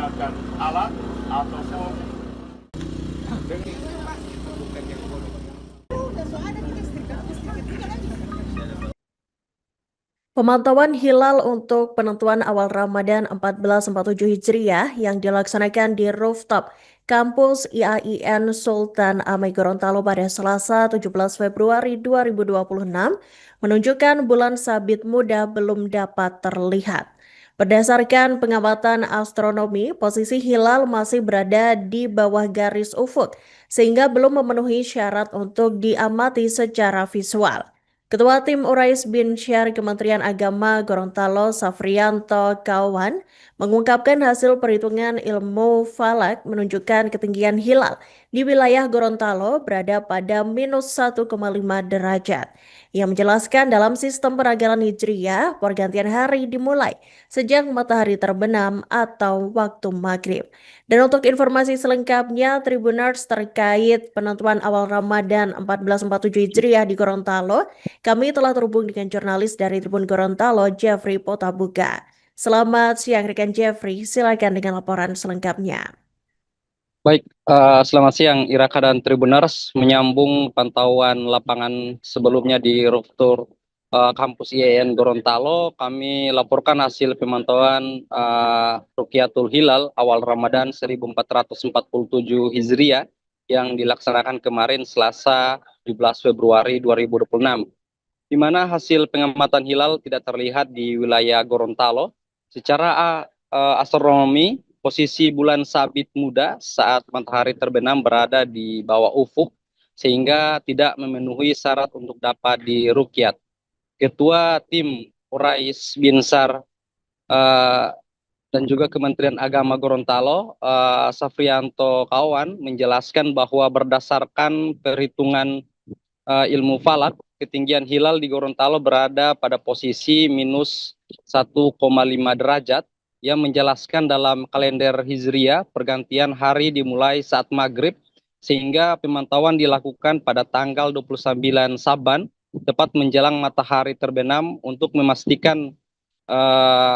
menggunakan alat ataupun Pemantauan hilal untuk penentuan awal Ramadan 1447 Hijriah yang dilaksanakan di rooftop kampus IAIN Sultan Amai Gorontalo pada Selasa 17 Februari 2026 menunjukkan bulan sabit muda belum dapat terlihat. Berdasarkan pengamatan astronomi, posisi hilal masih berada di bawah garis ufuk sehingga belum memenuhi syarat untuk diamati secara visual. Ketua Tim Urais bin Syar Kementerian Agama Gorontalo Safrianto Kawan mengungkapkan hasil perhitungan ilmu falak menunjukkan ketinggian hilal di wilayah Gorontalo berada pada -1,5 derajat. Ia menjelaskan dalam sistem peragalan Hijriyah, pergantian hari dimulai sejak matahari terbenam atau waktu maghrib. Dan untuk informasi selengkapnya, Tribuners terkait penentuan awal Ramadan 1447 Hijriah di Gorontalo, kami telah terhubung dengan jurnalis dari Tribun Gorontalo, Jeffrey Potabuga. Selamat siang rekan Jeffrey, silakan dengan laporan selengkapnya. Baik, selamat siang Iraka dan Tribuners. Menyambung pantauan lapangan sebelumnya di rooftop kampus IAIN Gorontalo, kami laporkan hasil pemantauan Rukyatul Hilal awal Ramadan 1447 Hijriah yang dilaksanakan kemarin Selasa 17 Februari 2026, di mana hasil pengamatan hilal tidak terlihat di wilayah Gorontalo. Secara astronomi, posisi bulan sabit muda saat matahari terbenam berada di bawah ufuk, sehingga tidak memenuhi syarat untuk dapat dirukyat. Ketua Tim Urais Binsar dan juga Kementerian Agama Gorontalo, Safrianto Kawan, menjelaskan bahwa berdasarkan perhitungan ilmu falak, ketinggian hilal di Gorontalo berada pada posisi -1,5 derajat, yang menjelaskan dalam kalender Hijriah pergantian hari dimulai saat maghrib, sehingga pemantauan dilakukan pada tanggal 29 Saban, tepat menjelang matahari terbenam, untuk memastikan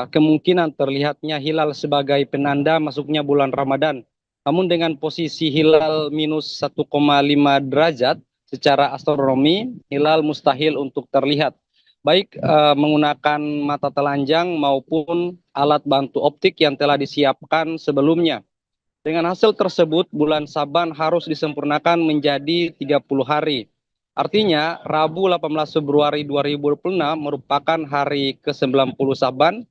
kemungkinan terlihatnya hilal sebagai penanda masuknya bulan Ramadan. Namun dengan posisi hilal -1,5 derajat, secara astronomi hilal mustahil untuk terlihat, baik menggunakan mata telanjang maupun alat bantu optik yang telah disiapkan sebelumnya. Dengan hasil tersebut, bulan Saban harus disempurnakan menjadi 30 hari. Artinya, Rabu 18 Februari 2026 merupakan hari ke-90 Saban,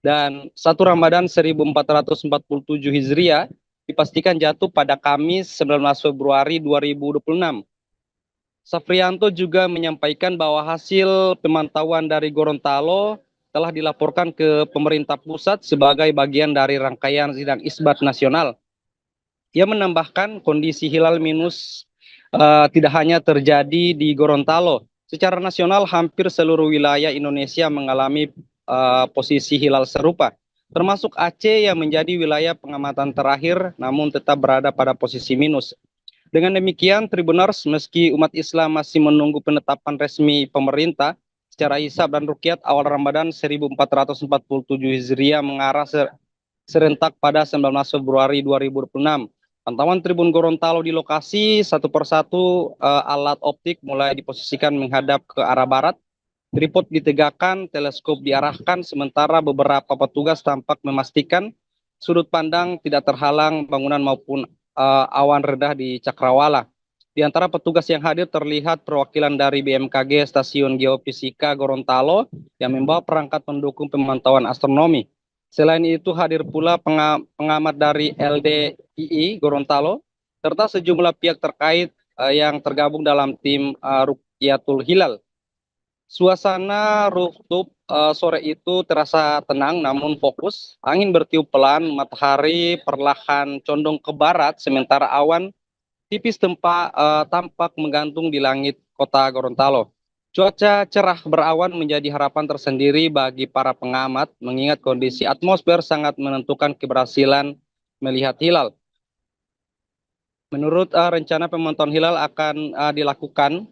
dan 1 Ramadan 1447 Hijriah dipastikan jatuh pada Kamis 19 Februari 2026. Safrianto juga menyampaikan bahwa hasil pemantauan dari Gorontalo telah dilaporkan ke pemerintah pusat sebagai bagian dari rangkaian sidang Isbat Nasional. Ia menambahkan kondisi hilal minus tidak hanya terjadi di Gorontalo. Secara nasional, hampir seluruh wilayah Indonesia mengalami posisi hilal serupa, termasuk Aceh yang menjadi wilayah pengamatan terakhir namun tetap berada pada posisi minus. Dengan demikian, Tribuners, meski umat Islam masih menunggu penetapan resmi pemerintah, secara hisab dan rukyat awal Ramadan 1447 Hijriah mengarah serentak pada 19 Februari 2026. Pantauan Tribun Gorontalo di lokasi, satu persatu alat optik mulai diposisikan menghadap ke arah barat, tripod ditegakkan, teleskop diarahkan, sementara beberapa petugas tampak memastikan sudut pandang tidak terhalang bangunan maupun awan rendah di Cakrawala. Di antara petugas yang hadir terlihat perwakilan dari BMKG Stasiun Geofisika Gorontalo yang membawa perangkat pendukung pemantauan astronomi. Selain itu hadir pula pengamat dari LDII Gorontalo serta sejumlah pihak terkait yang tergabung dalam tim Rukyatul Hilal. Suasana rooftop sore itu terasa tenang namun fokus. Angin bertiup pelan, matahari perlahan condong ke barat, sementara awan tipis tampak menggantung di langit kota Gorontalo. Cuaca cerah berawan menjadi harapan tersendiri bagi para pengamat, mengingat kondisi atmosfer sangat menentukan keberhasilan melihat hilal. Menurut rencana pemantauan hilal akan dilakukan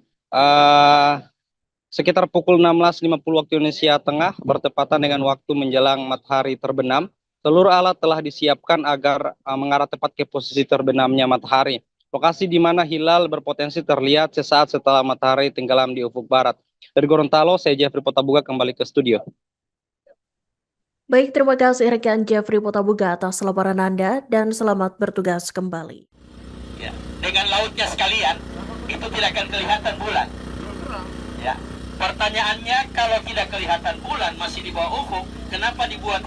sekitar pukul 16.50 waktu Indonesia Tengah, bertepatan dengan waktu menjelang matahari terbenam. Seluruh alat telah disiapkan agar mengarah tepat ke posisi terbenamnya matahari. Lokasi di mana hilal berpotensi terlihat sesaat setelah matahari tenggelam di ufuk barat. Dari Gorontalo, saya Jeffrey Potabuga kembali ke studio. Baik, terima kasih rekan Jeffrey Potabuga atas laporan Anda dan selamat bertugas kembali. Ya, dengan lautnya sekalian, itu tidak akan kelihatan bulan. Ya, pertanyaannya kalau tidak kelihatan bulan masih di bawah ufuk, kenapa dibuat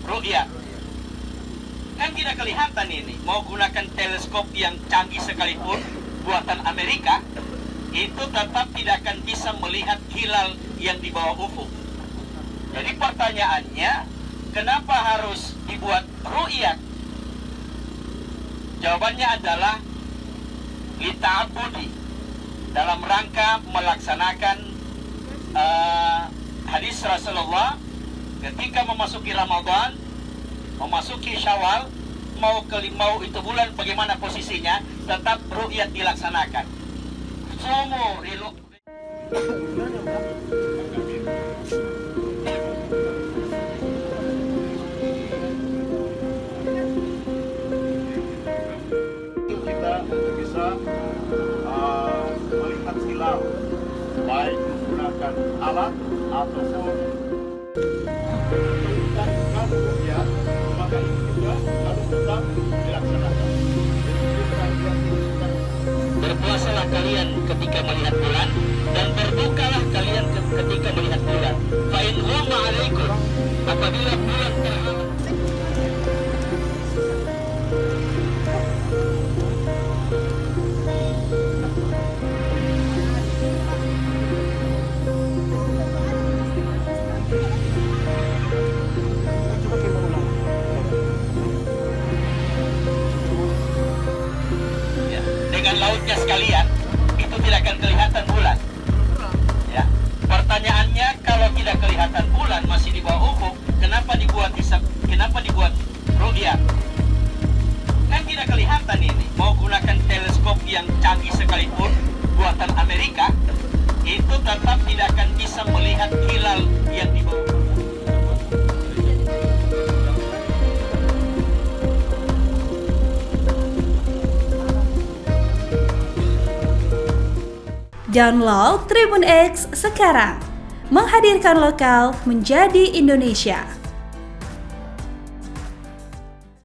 ru'yah? Kan tidak kelihatan ini. Mau gunakan teleskop yang canggih sekalipun buatan Amerika, itu tetap tidak akan bisa melihat hilal yang di bawah ufuk. Jadi pertanyaannya, kenapa harus dibuat ru'yat? Jawabannya adalah lita'abudi, dalam rangka melaksanakan hadis Rasulullah ketika memasuki Ramadan, memasuki Syawal, mau itu bulan bagaimana posisinya, tetap ru'yat dilaksanakan. Sumu rilu. Kita bisa melihat hilal baik menggunakan alat ataupun ya, maka ini juga harus tetap dilaksanakan. Berpuasalah kalian ketika melihat bulan dan berbukalah kalian ketika melihat bulan. Fa in ghumma 'alaikum, apabila bulan terhalang. Dengan lautnya sekalian, itu tidak akan kelihatan bulan. Ya, pertanyaannya kalau tidak kelihatan bulan masih di bawah ufuk, kenapa dibuat ru'yah? Kan tidak kelihatan ini. Mau gunakan teleskop yang canggih sekalipun buatan Amerika, itu tetap tidak akan bisa melihat hilal yang di bawah ufuk. Download Tribun X sekarang, menghadirkan lokal menjadi Indonesia.